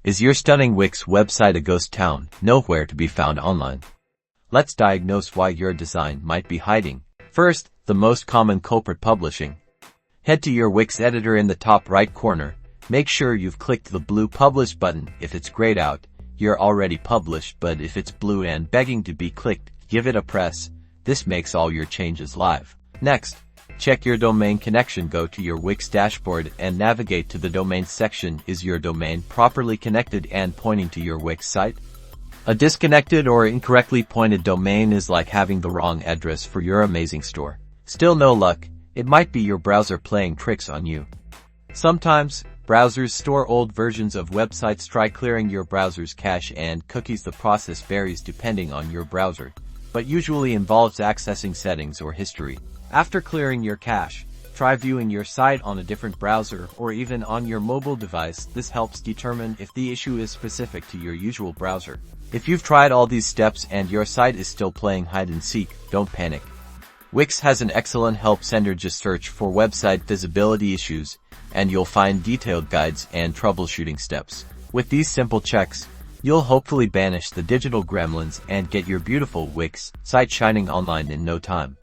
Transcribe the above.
Is your stunning Wix website a ghost town, nowhere to be found online? Let's diagnose why your design might be hiding. First, the most common culprit: publishing. Head to your Wix editor in the top right corner. Make sure you've clicked the blue Publish button. If it's grayed out, you're already published, but if it's blue and begging to be clicked, give it a press. This makes all your changes live. Next, check your domain connection. Go to your Wix dashboard and navigate to the domain section. Is your domain properly connected and pointing to your Wix site? A disconnected or incorrectly pointed domain is like having the wrong address for your amazing store. Still no luck? It might be your browser playing tricks on you. Sometimes, browsers store old versions of websites. Try clearing your browser's cache and cookies. The process varies depending on your browser, but usually involves accessing settings or history. After clearing your cache, try viewing your site on a different browser or even on your mobile device. This helps determine if the issue is specific to your usual browser. If you've tried all these steps and your site is still playing hide and seek, don't panic. Wix has an excellent help center. Just search for website visibility issues, and you'll find detailed guides and troubleshooting steps. With these simple checks, you'll hopefully banish the digital gremlins and get your beautiful Wix site shining online in no time.